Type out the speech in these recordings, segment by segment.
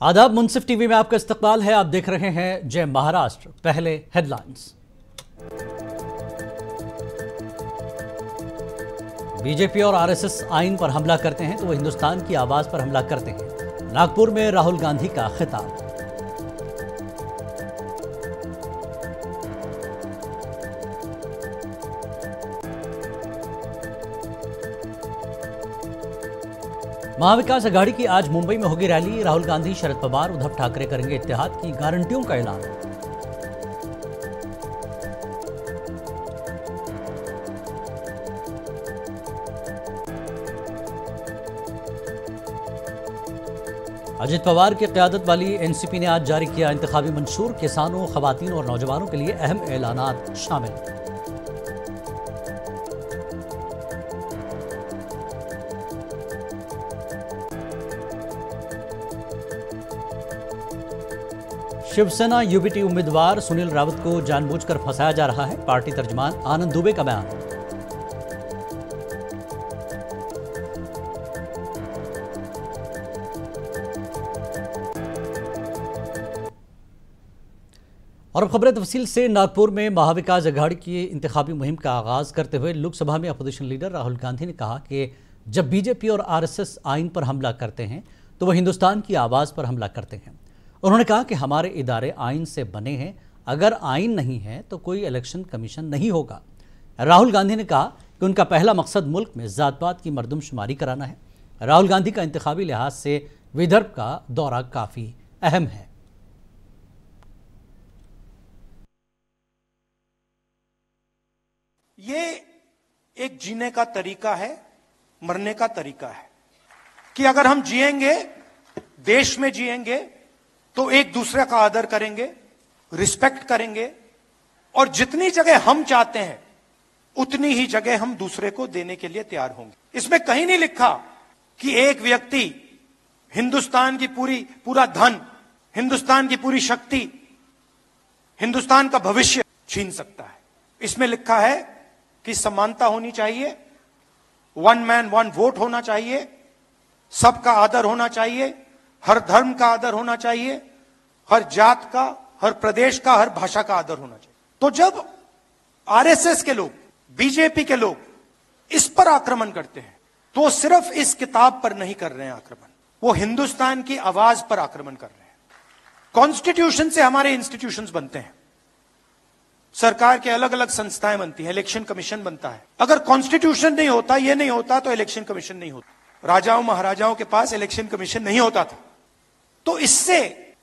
आदाब, मुंसिफ टीवी में आपका इस्तकबाल है। आप देख रहे हैं जय महाराष्ट्र। पहले हेडलाइंस। बीजेपी और आरएसएस आइन पर हमला करते हैं तो वो हिंदुस्तान की आवाज पर हमला करते हैं। नागपुर में राहुल गांधी का खिताब। महाविकास अघाड़ी की आज मुंबई में होगी रैली। राहुल गांधी, शरद पवार, उद्धव ठाकरे करेंगे इत्तेहाद की गारंटियों का ऐलान। अजित पवार की क़यादत वाली एनसीपी ने आज जारी किया इंतखाबी मंशूर। किसानों, खवातीन और नौजवानों के लिए अहम ऐलानात शामिल। शिवसेना यूबीटी उम्मीदवार सुनील रावत को जानबूझकर फंसाया जा रहा है। पार्टी तर्जमान आनंद दुबे का बयान। और अब खबरें तफसील से। नागपुर में महाविकास अघाड़ी की इंतखाबी मुहिम का आगाज करते हुए लोकसभा में अपोजिशन लीडर राहुल गांधी ने कहा कि जब बीजेपी और आरएसएस आइन पर हमला करते हैं तो वह हिंदुस्तान की आवाज पर हमला करते हैं। उन्होंने कहा कि हमारे इदारे आइन से बने हैं, अगर आइन नहीं है तो कोई इलेक्शन कमीशन नहीं होगा। राहुल गांधी ने कहा कि उनका पहला मकसद मुल्क में जात-पात की मर्दमशुमारी कराना है। राहुल गांधी का इंतखाबी लिहाज से विदर्भ का दौरा काफी अहम है। ये एक जीने का तरीका है, मरने का तरीका है कि अगर हम जिएंगे, देश में जिएंगे तो एक दूसरे का आदर करेंगे, रिस्पेक्ट करेंगे और जितनी जगह हम चाहते हैं उतनी ही जगह हम दूसरे को देने के लिए तैयार होंगे। इसमें कहीं नहीं लिखा कि एक व्यक्ति हिंदुस्तान की पूरा धन, हिंदुस्तान की पूरी शक्ति, हिंदुस्तान का भविष्य छीन सकता है। इसमें लिखा है कि समानता होनी चाहिए, वन मैन वन वोट होना चाहिए, सबका आदर होना चाहिए, हर धर्म का आदर होना चाहिए, हर जात का, हर प्रदेश का, हर भाषा का आदर होना चाहिए। तो जब आरएसएस के लोग, बीजेपी के लोग इस पर आक्रमण करते हैं तो सिर्फ इस किताब पर नहीं कर रहे हैं आक्रमण, वो हिंदुस्तान की आवाज पर आक्रमण कर रहे हैं। कॉन्स्टिट्यूशन से हमारे इंस्टीट्यूशंस बनते हैं, सरकार के अलग अलग संस्थाएं बनती हैं, इलेक्शन कमीशन बनता है। अगर कॉन्स्टिट्यूशन नहीं होता, ये नहीं होता तो इलेक्शन कमीशन नहीं होता। राजाओं महाराजाओं के पास इलेक्शन कमीशन नहीं होता था। तो इससे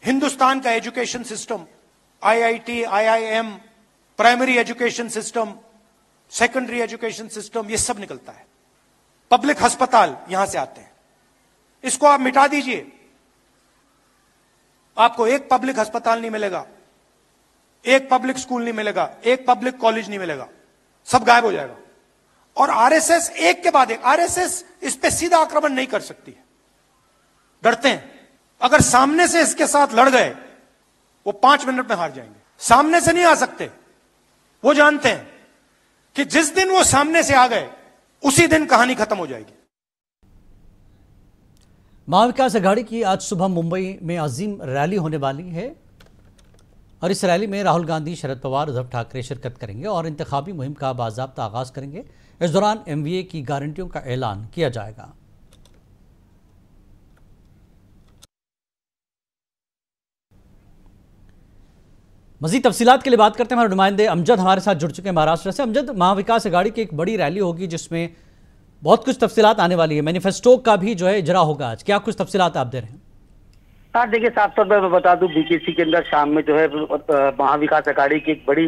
हिंदुस्तान का education system, IIT, IIM, primary education system, secondary education system, ये सब निकलता है। पब्लिक अस्पताल यहां से आते हैं। इसको आप मिटा दीजिए, आपको एक पब्लिक अस्पताल नहीं मिलेगा, एक पब्लिक स्कूल नहीं मिलेगा, एक पब्लिक कॉलेज नहीं मिलेगा, सब गायब हो जाएगा। और आरएसएस एक के बाद एक, आरएसएस इस पे सीधा आक्रमण नहीं कर सकती है, डरते हैं। अगर सामने से इसके साथ लड़ गए वो 5 मिनट में हार जाएंगे। सामने से नहीं आ सकते, वो जानते हैं कि जिस दिन वो सामने से आ गए उसी दिन कहानी खत्म हो जाएगी। महाविकास अघाड़ी की आज सुबह मुंबई में अजीम रैली होने वाली है और इस रैली में राहुल गांधी, शरद पवार, उद्धव ठाकरे शिरकत करेंगे और इंतखाबी मुहिम का बाज़ाब्ता आगाज करेंगे। इस दौरान एमवीए की गारंटियों का ऐलान किया जाएगा। मजीद तफसीलात के लिए बात करते हैं। हमारे नुमाइंदे अमजद हमारे साथ जुड़ चुके हैं महाराष्ट्र से। अमजद, महाविकास अघाड़ी की एक बड़ी रैली होगी जिसमें बहुत कुछ तफसीलात आने वाली है, मैनिफेस्टो का भी जो है इजरा होगा आज, क्या कुछ तफसीलात आप दे रहे हैं? हाँ देखिए, साफ तौर पर मैं बता दूं, बीकेसी के अंदर शाम में जो है महाविकास अघाड़ी की एक बड़ी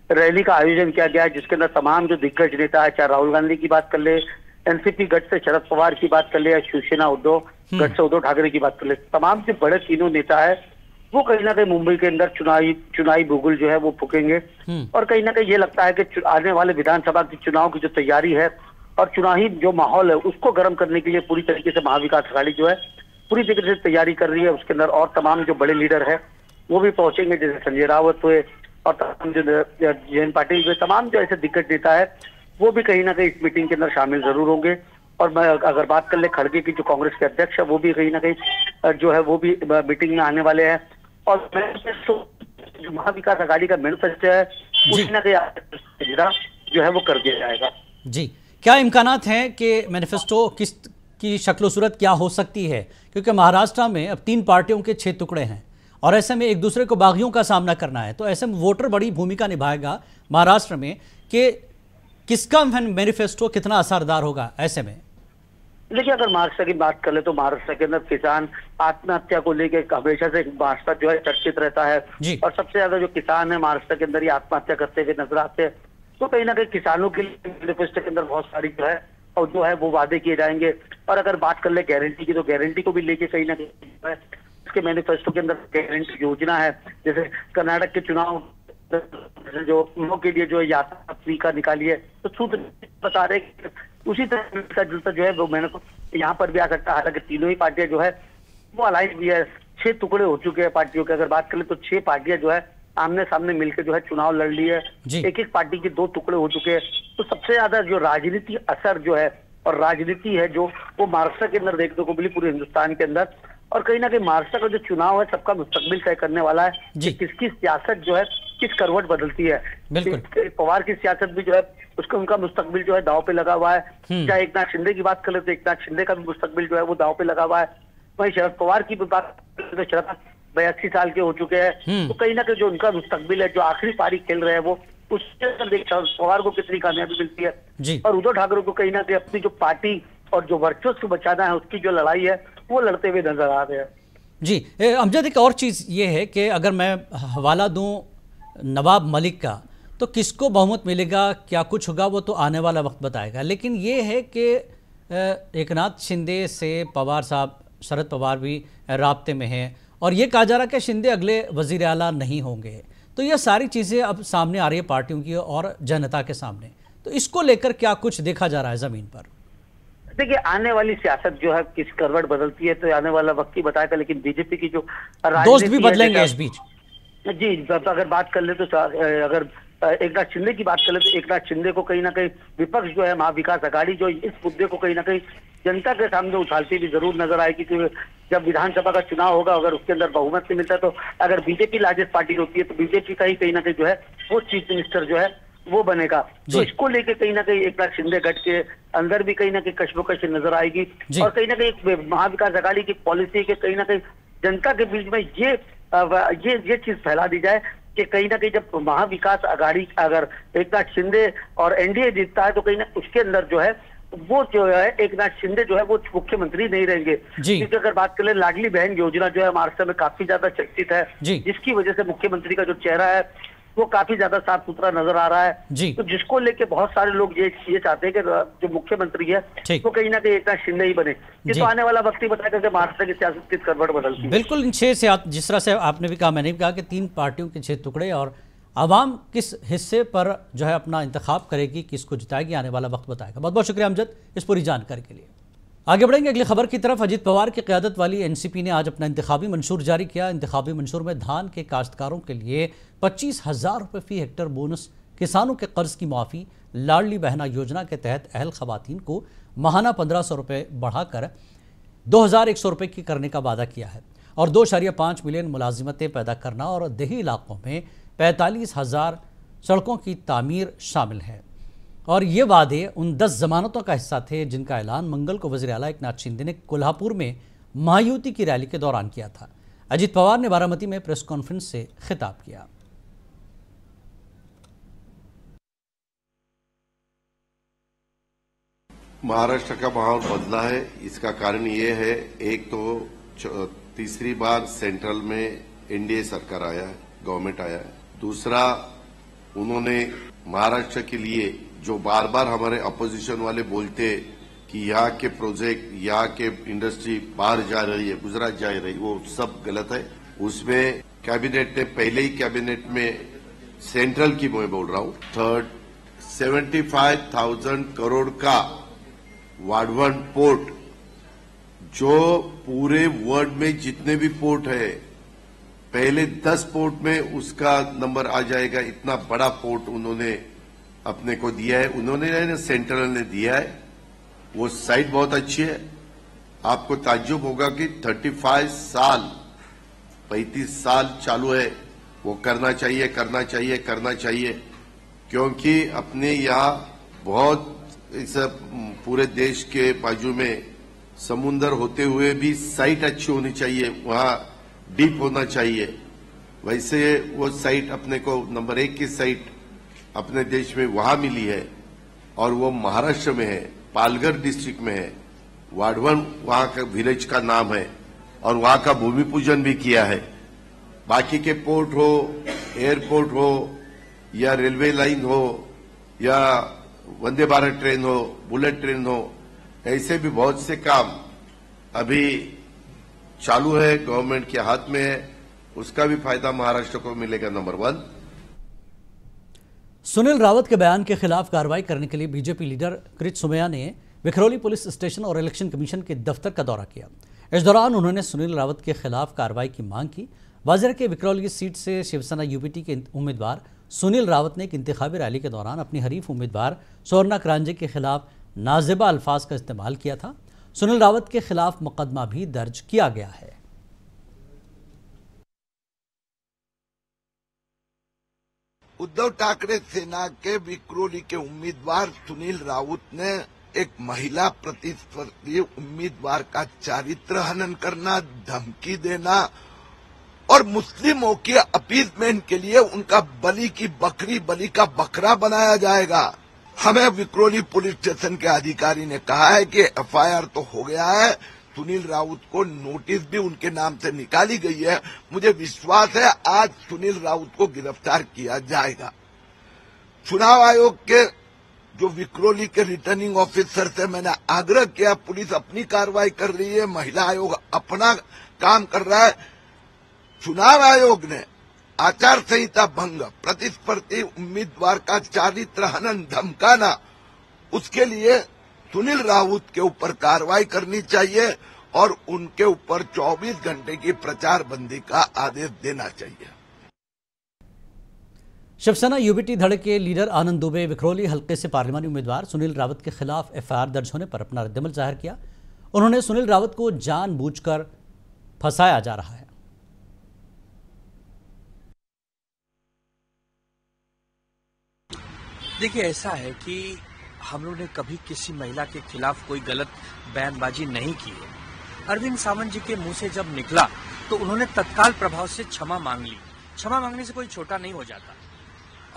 रैली का आयोजन किया गया है जिसके अंदर तमाम जो दिग्गज नेता है, चाहे राहुल गांधी की बात कर ले, एनसीपी गठ से शरद पवार की बात कर ले या शिवसेना उद्धव गठ से उद्धव ठाकरे की बात कर ले, तमाम जो बड़े तीनों नेता है वो कहीं ना कहीं मुंबई के अंदर चुनावी बुगुल जो है वो फूकेंगे। और कहीं ना कहीं ये लगता है कि आने वाले विधानसभा की चुनाव की जो तैयारी है और चुनावी जो माहौल है उसको गर्म करने के लिए पूरी तरीके से महाविकास अघाड़ी जो है पूरी तरीके से तैयारी कर रही है। उसके अंदर और तमाम जो बड़े लीडर है वो भी पहुंचेंगे, जैसे संजय रावत हुए और तमाम जो जयंत पाटिल हुए, तमाम जो ऐसे दिग्गज नेता है वो भी कहीं ना कहीं इस मीटिंग के अंदर शामिल जरूर होंगे। और मैं अगर बात कर ले खड़गे की जो कांग्रेस के अध्यक्ष है वो भी कहीं ना कहीं जो है वो भी मीटिंग में आने वाले हैं। और मैनिफेस्टो जो महाविकास आघाड़ी का मैनिफेस्टो है उसमें जो है वो कर दिया जाएगा। जी, क्या इम्कानात हैं कि मैनिफेस्टो किस की शक्ल सूरत क्या हो सकती है, क्योंकि महाराष्ट्र में अब 3 पार्टियों के 6 टुकड़े हैं और ऐसे में एक दूसरे को बागियों का सामना करना है, तो ऐसे में वोटर बड़ी भूमिका निभाएगा महाराष्ट्र में कि किसका मैनिफेस्टो कितना असरदार होगा। ऐसे में देखिए, अगर महाराष्ट्र की बात कर ले तो महाराष्ट्र के अंदर किसान आत्महत्या को लेकर हमेशा से महाराष्ट्र जो है चर्चित रहता है और सबसे ज्यादा जो किसान है महाराष्ट्र के अंदर ये आत्महत्या करते हुए नजर आते हैं। तो कहीं ना कहीं किसानों के लिए मैनिफेस्टो के अंदर बहुत सारी जो है और जो है वो वादे किए जाएंगे। और अगर बात कर ले गारंटी की, तो गारंटी को भी लेके कहीं ना कहीं इसके मैनिफेस्टो के अंदर गारंटी योजना है। जैसे कर्नाटक के चुनाव जो के लिए जो यात्रा तरीका निकाली है, तो सूत्र बता रहे उसी तरह का जुलता जो है वो मैंने यहाँ पर भी आ सकता है। हालांकि तीनों ही पार्टियां जो है वो अलायंस भी है, 6 टुकड़े हो चुके हैं पार्टियों के। अगर बात करें तो 6 पार्टियां जो है आमने सामने मिलकर जो है चुनाव लड़ ली है। एक पार्टी के 2 टुकड़े हो चुके हैं। तो सबसे ज्यादा जो राजनीति असर जो है और राजनीति है जो वो महाराष्ट्र के अंदर देखने को मिली पूरे हिंदुस्तान के अंदर। और कहीं ना कहीं महाराष्ट्र का जो चुनाव है सबका मुस्तकबिल तय करने वाला है कि किसकी सियासत जो है किस करवट बदलती है। पवार की सियासत भी जो है उसका उनका मुस्तकबिल जो है दांव पे लगा हुआ है। चाहे एकनाथ शिंदे की बात कर ले तो एकनाथ शिंदे का भी मुस्तकबिल जो है वो दांव पे लगा हुआ है। वहीं शरद पवार की बात तो शरद 82 साल के हो चुके हैं। तो कहीं ना कहीं जो उनका मुस्तकबिल है, जो आखिरी पारी खेल रहे हैं वो उसके अंदर शरद पवार को कितनी कामयाबी मिलती है। और उद्धव ठाकरे को कहीं ना कहीं अपनी जो पार्टी और जो वर्चस्व बचाना है उसकी जो लड़ाई है वो लड़ते हुए नजर आ रहे हैं। जी अमजद, एक और चीज़ ये है कि अगर मैं हवाला दूं नवाब मलिक का, तो किसको बहुमत मिलेगा, क्या कुछ होगा, वो तो आने वाला वक्त बताएगा। लेकिन ये है कि एकनाथ शिंदे से पवार साहब, शरद पवार भी राब्ते में हैं और ये कहा जा रहा है कि शिंदे अगले वजीर आला नहीं होंगे। तो ये सारी चीज़ें अब सामने आ रही है पार्टियों की और जनता के सामने, तो इसको लेकर क्या कुछ देखा जा रहा है ज़मीन पर? देखिए, आने वाली सियासत जो है किस करवट बदलती है तो आने वाला वक्त ही बताएगा। लेकिन बीजेपी की जो दोस्त भी बदलेंगे इस बीच। जी, अगर बात कर ले तो अगर एकनाथ शिंदे की बात कर ले तो एकनाथ शिंदे को कहीं ना कहीं विपक्ष जो है महाविकास आघाड़ी जो इस मुद्दे को कहीं ना कहीं जनता के सामने उछालती भी जरूर नजर आएगी। क्योंकि जब विधानसभा का चुनाव होगा, अगर उसके अंदर बहुमत नहीं मिलता तो अगर बीजेपी लार्जेस्ट पार्टी होती है तो बीजेपी का ही कहीं ना कहीं जो है वो चीफ मिनिस्टर जो है वो बनेगा। तो इसको लेके कहीं ना कहीं एकनाथ शिंदे गठ के अंदर भी कहीं ना कहीं कशमकश नजर आएगी। और कहीं ना कहीं महाविकास आघाड़ी की पॉलिसी के कहीं ना कहीं जनता के बीच में ये चीज फैला दी जाए कि कहीं ना कहीं जब महाविकास आघाड़ी अगर एकनाथ शिंदे और एनडीए जीतता है तो कहीं ना उसके अंदर जो है वो जो है एकनाथ शिंदे जो है वो मुख्यमंत्री नहीं रहेंगे। क्योंकि अगर बात करें लाडली बहन योजना जो है महाराष्ट्र में काफी ज्यादा चर्चित है, जिसकी वजह से मुख्यमंत्री का जो चेहरा है वो काफी ज्यादा साफ सुथरा नजर आ रहा है। तो जिसको लेके बहुत सारे लोग ये चाहते हैं कि जो मुख्यमंत्री है वो कहीं ना कहीं एकनाथ शिंदे ही बने। ये तो आने वाला वक्त ही बताएगा कि महाराष्ट्र की सियासत किस करवट बदलती है। बिल्कुल, इन 6 से जिस तरह से आपने भी कहा, मैंने भी कहा कि 3 पार्टियों के 6 टुकड़े और आवाम किस हिस्से पर जो है अपना इंतखाब करेगी, किसको जिताएगी, आने वाला वक्त बताएगा। बहुत बहुत शुक्रिया अमजद इस पूरी जानकारी के लिए। आगे बढ़ेंगे अगली खबर की तरफ। अजीत पवार की क़यादत वाली एनसीपी ने आज अपना इंतखाबी मंशूर जारी किया। इंतखाबी मंशूर में धान के काश्तकारों के लिए 25,000 रुपये फी हेक्टर बोनस, किसानों के कर्ज की माफ़ी, लाडली बहना योजना के तहत अहल खवातीन को माहाना 1,500 रुपये बढ़ाकर 2,100 रुपये की करने का वादा किया है और 2.5 मिलियन मुलाजिमतें पैदा करना और देही इलाकों में 45,000 सड़कों की तामीर शामिल है। और ये वादे उन 10 जमानतों का हिस्सा थे जिनका ऐलान मंगल को वज़ीर आला एकनाथ शिंदे ने कोल्हापुर में महायुति की रैली के दौरान किया था। अजीत पवार ने बारामती में प्रेस कॉन्फ्रेंस से खिताब किया। महाराष्ट्र का माहौल बदला है। इसका कारण ये है, एक तो तीसरी बार सेंट्रल में एनडीए सरकार आया है, गवर्नमेंट आया है। दूसरा, उन्होंने महाराष्ट्र के लिए जो बार बार हमारे अपोजिशन वाले बोलते कि यहाँ के प्रोजेक्ट, यहाँ के इंडस्ट्री बाहर जा रही है, गुजरात जा रही है, वो सब गलत है। उसमें कैबिनेट ने पहले ही कैबिनेट में सेंट्रल की मैं बोल रहा हूँ 75,000 करोड़ का वाडवन पोर्ट, जो पूरे वर्ल्ड में जितने भी पोर्ट है पहले 10 पोर्ट में उसका नंबर आ जाएगा। इतना बड़ा पोर्ट उन्होंने अपने को दिया है, उन्होंने सेंट्रल ने दिया है। वो साइट बहुत अच्छी है आपको ताज्जुब होगा कि 35 साल चालू है। वो करना चाहिए, करना चाहिए, करना चाहिए, क्योंकि अपने यहाँ बहुत इस पूरे देश के बाजू में समुंदर होते हुए भी साइट अच्छी होनी चाहिए, वहां डीप होना चाहिए। वैसे वो साइट अपने को नंबर 1 की साइट अपने देश में वहां मिली है और वो महाराष्ट्र में है, पालघर डिस्ट्रिक्ट में है। वाढवण वहां का विलेज का नाम है और वहां का भूमि पूजन भी किया है। बाकी के पोर्ट हो, एयरपोर्ट हो या रेलवे लाइन हो या वंदे भारत ट्रेन हो, बुलेट ट्रेन हो, ऐसे भी बहुत से काम अभी चालू है, गवर्नमेंट के हाथ में है। उसका भी फायदा महाराष्ट्र को मिलेगा। नंबर 1। सुनील रावत के बयान के खिलाफ कार्रवाई करने के लिए बीजेपी लीडर कृत सोमैया ने विक्रोली पुलिस स्टेशन और इलेक्शन कमीशन के दफ्तर का दौरा किया। इस दौरान उन्होंने सुनील रावत के खिलाफ कार्रवाई की मांग की। वाजिया के विक्रोली सीट से शिवसेना यूपीटी के उम्मीदवार सुनील रावत ने एक इंतखाबी रैली के दौरान अपनी हरीफ उम्मीदवार स्वर्णा क्रांजे के खिलाफ नाजिबा अल्फाज का इस्तेमाल किया था। सुनील रावत के खिलाफ मुकदमा भी दर्ज किया गया है। उद्धव ठाकरे सेना के विक्रोली के उम्मीदवार सुनील राउत ने एक महिला प्रतिस्पर्धी उम्मीदवार का चारित्र हनन करना, धमकी देना और मुस्लिमों की अपीजमेंट के लिए उनका बलि की बकरी, बलि का बकरा बनाया जाएगा। हमें विक्रोली पुलिस स्टेशन के अधिकारी ने कहा है कि एफआईआर तो हो गया है, सुनील राउत को नोटिस भी उनके नाम से निकाली गई है। मुझे विश्वास है आज सुनील राउत को गिरफ्तार किया जाएगा। चुनाव आयोग के जो विक्रोली के रिटर्निंग ऑफिसर से मैंने आग्रह किया, पुलिस अपनी कार्रवाई कर रही है, महिला आयोग अपना काम कर रहा है। चुनाव आयोग ने आचार संहिता भंग, प्रतिस्पर्धी उम्मीदवार का चारित्र हनन, धमकाना, उसके लिए सुनील राउत के ऊपर कार्रवाई करनी चाहिए और उनके ऊपर 24 घंटे की प्रचार बंदी का आदेश देना चाहिए। शिवसेना यूबीटी धड़े के लीडर आनंद दुबे विक्रोली हल्के से पार्लिमानी उम्मीदवार सुनील रावत के खिलाफ एफआईआर दर्ज होने पर अपना रद्दमल जाहिर किया। उन्होंने सुनील रावत को जानबूझकर फंसाया जा रहा है। देखिए, ऐसा है कि हम लोग ने कभी किसी महिला के खिलाफ कोई गलत बयानबाजी नहीं की है। अरविंद सावंत जी के मुंह से जब निकला तो उन्होंने तत्काल प्रभाव से क्षमा मांग ली। क्षमा मांगने से कोई छोटा नहीं हो जाता।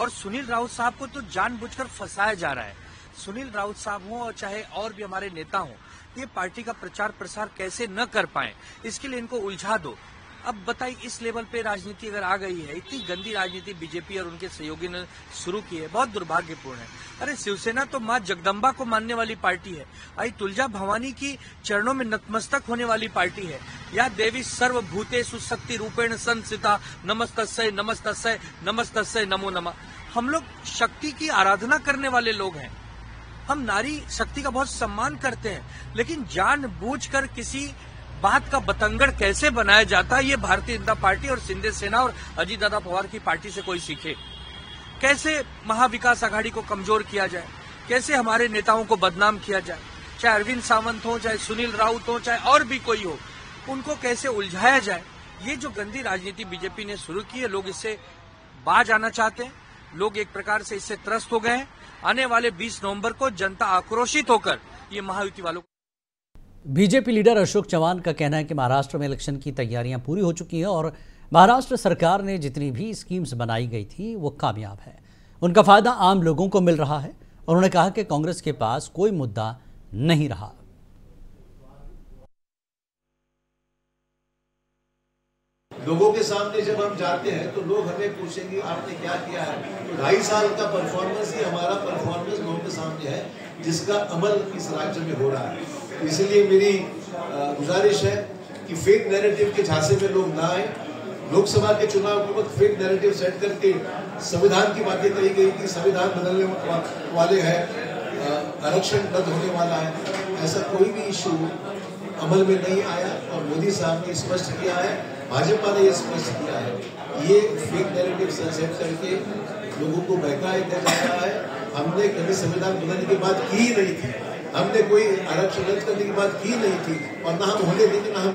और सुनील राउत साहब को तो जानबूझकर फंसाया जा रहा है। सुनील राउत साहब हो और चाहे और भी हमारे नेता हो, ये पार्टी का प्रचार प्रसार कैसे न कर पाए, इसके लिए इनको उलझा दो। अब बताइए, इस लेवल पे राजनीति अगर आ गई है, इतनी गंदी राजनीति बीजेपी और उनके सहयोगी ने शुरू की है, बहुत दुर्भाग्यपूर्ण है। अरे शिवसेना तो मां जगदम्बा को मानने वाली पार्टी है, आई तुलजा भवानी की चरणों में नतमस्तक होने वाली पार्टी है। या देवी सर्वभूतेषु शक्ति रूपेण संस्थिता, नमस्तस्यै नमस्तस्यै नमस्तस्यै नमो नमः। हम लोग शक्ति की आराधना करने वाले लोग हैं। हम नारी शक्ति का बहुत सम्मान करते हैं, लेकिन जानबूझकर किसी बात का बतंगड़ कैसे बनाया जाता है, ये भारतीय जनता पार्टी और शिंदे सेना और अजीत दादा पवार की पार्टी से कोई सीखे। कैसे महाविकास आघाड़ी को कमजोर किया जाए, कैसे हमारे नेताओं को बदनाम किया जाए, चाहे अरविंद सावंत हो, चाहे सुनील राउत हो, चाहे और भी कोई हो, उनको कैसे उलझाया जाए। ये जो गंदी राजनीति बीजेपी ने शुरू की है, लोग इससे बाज आना चाहते हैं। लोग एक प्रकार से इससे त्रस्त हो गए हैं। आने वाले 20 नवंबर को जनता आक्रोशित होकर ये महायुति वालों। बीजेपी लीडर अशोक चव्हाण का कहना है कि महाराष्ट्र में इलेक्शन की तैयारियां पूरी हो चुकी हैं और महाराष्ट्र सरकार ने जितनी भी स्कीम्स बनाई गई थी वो कामयाब है। उनका फायदा आम लोगों को मिल रहा है। उन्होंने कहा कि कांग्रेस के पास कोई मुद्दा नहीं रहा। लोगों के सामने जब हम जाते हैं तो लोग हमें पूछेंगे आपने क्या किया है। तो 2.5 साल का परफॉर्मेंस ही हमारा परफॉर्मेंस लोगों के सामने है, जिसका अमल इस राज्य में हो रहा है। इसलिए मेरी गुजारिश है कि फेक नैरेटिव के झांसे में लोग ना आए। लोकसभा के चुनाव के वक्त फेक नैरेटिव सेट करके संविधान की बातें कही गई कि संविधान बदलने वाले हैं, आरक्षण रद्द होने वाला है। ऐसा कोई भी इशू अमल में नहीं आया और मोदी साहब ने स्पष्ट किया है, भाजपा ने यह स्पष्ट किया है, ये फेक नैरेटिव सेट करके लोगों को बहकाया जा रहा है। हमने कभी संविधान बदलने की बात की ही नहीं थी। हमने कोई आरक्षण रद्द करने की बात की नहीं थी और ना हम होने देंगे, ना हम।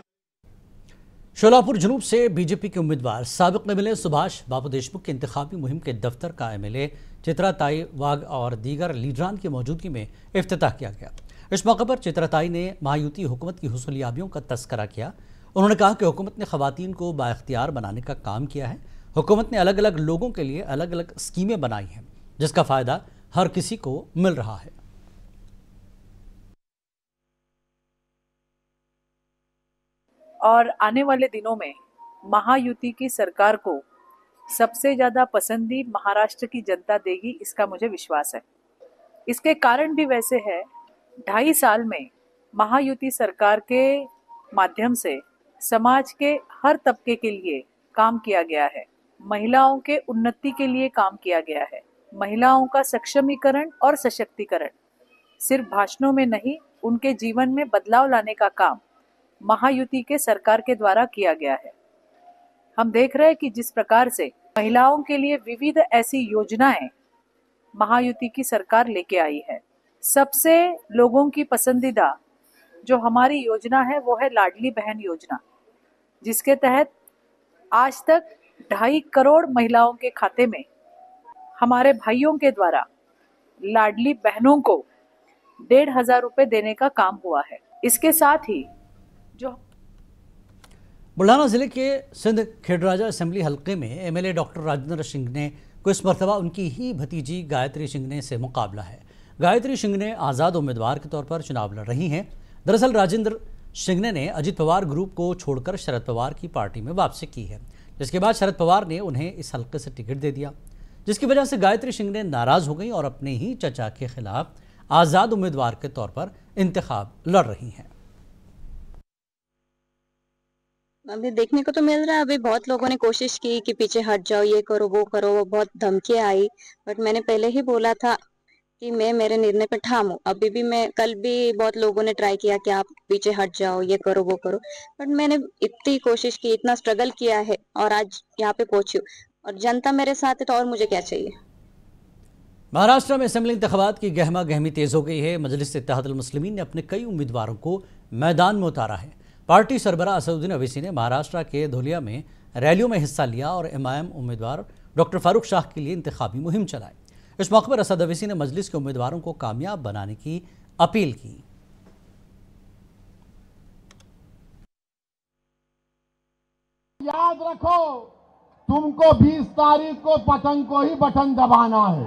शोलापुर जुनूब से बीजेपी के उम्मीदवार साबिक एमएलए सुभाष बाबू देशमुख के इंतखाबी मुहिम के दफ्तर का एमएलए चित्राताई वाघ और दीगर लीडरान की मौजूदगी में इफ्तिताह किया गया। इस मौके पर चित्राताई ने महायुति हुकूमत की हुसूलियाबियों का तस्करा किया। उन्होंने कहा कि हुकूमत ने खवातीन को बाइख्तियार बनाने का काम किया है। हुकूमत ने अलग अलग लोगों के लिए अलग अलग स्कीमें बनाई हैं, जिसका फायदा हर किसी को मिल रहा है। और आने वाले दिनों में महायुति की सरकार को सबसे ज्यादा पसंदी महाराष्ट्र की जनता देगी, इसका मुझे विश्वास है। इसके कारण भी वैसे है, 2.5 साल में महायुति सरकार के माध्यम से समाज के हर तबके के लिए काम किया गया है। महिलाओं के उन्नति के लिए काम किया गया है। महिलाओं का सक्षमीकरण और सशक्तिकरण सिर्फ भाषणों में नहीं, उनके जीवन में बदलाव लाने का काम महायुति के सरकार के द्वारा किया गया है। हम देख रहे हैं कि जिस प्रकार से महिलाओं के लिए विविध ऐसी योजनाएं महायुति की सरकार लेके आई है। सबसे लोगों की पसंदीदा जो हमारी योजना है वो है लाडली बहन योजना, जिसके तहत आज तक 2.5 करोड़ महिलाओं के खाते में हमारे भाइयों के द्वारा लाडली बहनों को 1,500 रुपए देने का काम हुआ है। इसके साथ ही जो बुल्ढाना जिले के सिंध खेड़राजा असेंबली हलके में एमएलए डॉक्टर राजेंद्र शिंगने को इस मरतबा उनकी ही भतीजी गायत्री शिंगने से मुकाबला है। गायत्री शिंगने आज़ाद उम्मीदवार के तौर पर चुनाव लड़ रही हैं। दरअसल राजेंद्र शिंगने ने अजित पवार ग्रुप को छोड़कर शरद पवार की पार्टी में वापसी की है, जिसके बाद शरद पवार ने उन्हें इस हलके से टिकट दे दिया, जिसकी वजह से गायत्री शिंगने नाराज हो गई और अपने ही चचा के खिलाफ आज़ाद उम्मीदवार के तौर पर इंतखाब लड़ रही हैं। अभी देखने को तो मिल रहा है, अभी बहुत लोगों ने कोशिश की कि पीछे हट जाओ, ये करो वो करो, बहुत धमकियां आई, बट मैंने पहले ही बोला था कि मैं मेरे निर्णय पे ठाम हूँ। अभी भी मैं कल भी बहुत लोगों ने ट्राई किया कि आप पीछे हट जाओ, ये करो वो करो, बट मैंने इतनी कोशिश की, इतना स्ट्रगल किया है और आज यहाँ पे पहुंची हूँ और जनता मेरे साथ है, तो और मुझे क्या चाहिए। महाराष्ट्र में असेंबली इंतखाबात की गहमा गहमी तेज हो गई है। मजलिस इत्तेहादुल मुस्लिमीन ने अपने कई उम्मीदवारों को मैदान में उतारा है। पार्टी सरबराह असदुद्दीन अवैसी ने महाराष्ट्र के धुलिया में रैलियों में हिस्सा लिया और एमआईएम उम्मीदवार डॉक्टर फारूक शाह के लिए इंतखाबी मुहिम चलाई। इस मौके पर असद अवैसी ने मजलिस के उम्मीदवारों को कामयाब बनाने की अपील की। याद रखो, तुमको 20 तारीख को पतंग को ही बटन दबाना है।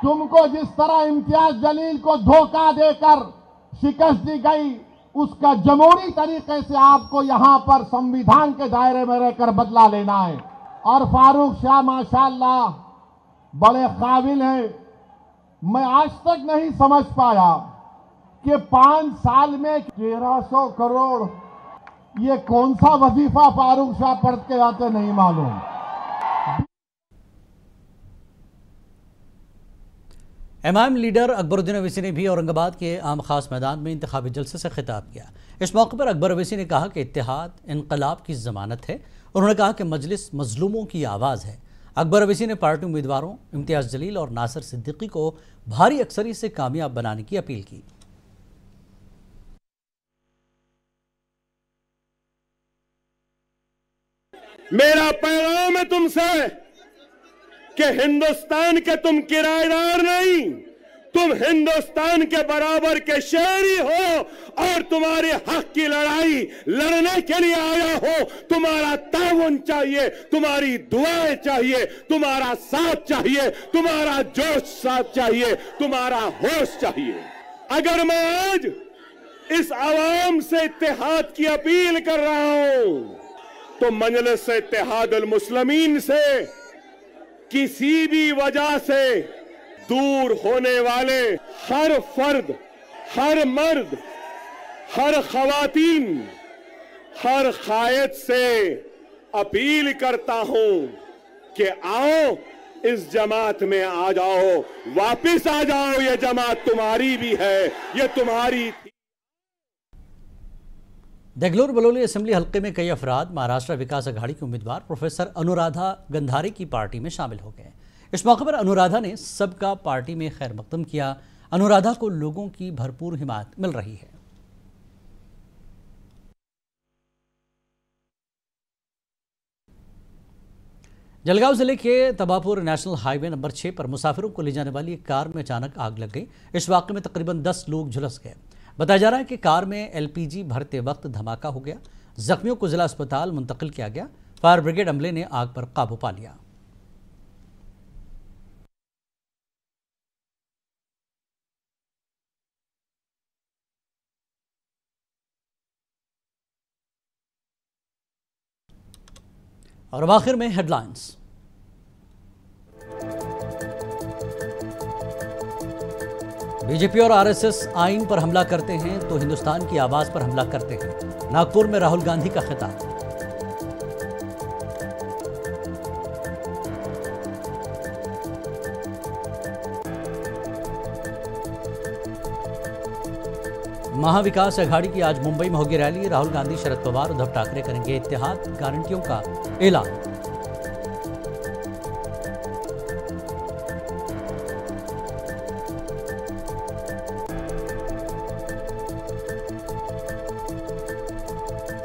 तुमको जिस तरह इम्तियाज जलील को धोखा देकर शिकस्त दी गई, उसका जमहूरी तरीके से आपको यहां पर संविधान के दायरे में रहकर बदला लेना है। और फारूक शाह माशाअल्लाह बड़े काबिल हैं। मैं आज तक नहीं समझ पाया कि 5 साल में 1300 करोड़ ये कौन सा वजीफा फारूक शाह पढ़ के आते नहीं मालूम। एमआईएम लीडर अकबरुद्दीन अवैसी ने भी औरंगाबाद के आम खास मैदान में इंतखाबी जलसे से खिताब किया। इस मौके पर अकबर अवैसी ने कहा कि इत्तेहाद इनकलाब की जमानत है। उन्होंने कहा कि मजलिस मजलूमों की आवाज़ है। अकबर अवैसी ने पार्टी उम्मीदवारों इम्तियाज जलील और नासिर सिद्दीकी को भारी अक्सरी से कामयाब बनाने की अपील की। मेरा पैगाम है तुमसे कि हिंदुस्तान के तुम किराएदार नहीं, तुम हिंदुस्तान के बराबर के शहरी हो और तुम्हारे हक की लड़ाई लड़ने के लिए आया हो। तुम्हारा ताउन चाहिए, तुम्हारी दुआएं चाहिए, तुम्हारा साथ चाहिए, तुम्हारा जोश साथ चाहिए, तुम्हारा होश चाहिए। अगर मैं आज इस आवाम से इत्तेहाद की अपील कर रहा हूं तो मजलिस इत्तेहादुल मुस्लिमीन से किसी भी वजह से दूर होने वाले हर फर्द, हर मर्द, हर खवातीन, हर कायद से अपील करता हूं कि आओ इस जमात में आ जाओ, वापिस आ जाओ। ये जमात तुम्हारी भी है, ये तुम्हारी थी। देगलूर बलौली असेंबली हल्के में कई अफराद महाराष्ट्र विकास अघाड़ी के उम्मीदवार प्रोफेसर अनुराधा गंधारे की पार्टी में शामिल हो गए। इस मौके पर अनुराधा ने सबका पार्टी में खैर मकदम किया। अनुराधा को लोगों की भरपूर हिमायत मिल रही है। जलगांव जिले के तबापुर नेशनल हाईवे नंबर 6 पर मुसाफिरों को ले जाने वाली एक कार में अचानक आग लग गई। इस वाक़े में तकरीबन 10 लोग झुलस गए। बताया जा रहा है कि कार में एलपीजी भरते वक्त धमाका हो गया। जख्मियों को जिला अस्पताल मुंतकिल किया गया। फायर ब्रिगेड अमले ने आग पर काबू पा लिया। और अब आखिर में हेडलाइंस। बीजेपी और आरएसएस आइन पर हमला करते हैं तो हिंदुस्तान की आवाज पर हमला करते हैं। नागपुर में राहुल गांधी का खिताब। महाविकास अघाड़ी की आज मुंबई में होगी रैली। राहुल गांधी, शरद पवार, उद्धव ठाकरे करेंगे इत्तेहाद। गारंटियों का ऐलान।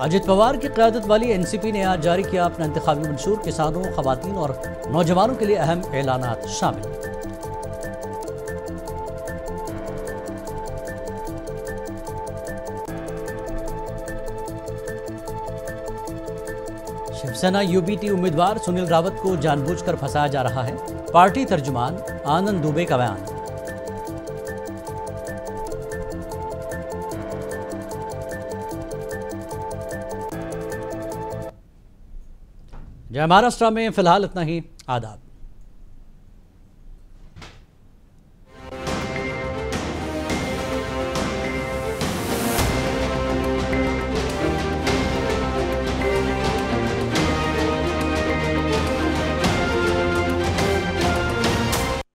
अजित पवार की क़यादत वाली एनसीपी ने आज जारी किया अपना इंतखाबी मंशूर। किसानों, खवातीन और नौजवानों के लिए अहम ऐलानात शामिल। शिवसेना यूबीटी उम्मीदवार सुनील रावत को जानबूझकर फंसाया जा रहा है। पार्टी तर्जुमान आनंद दुबे का बयान। जय महाराष्ट्र में फिलहाल इतना ही। आदाब।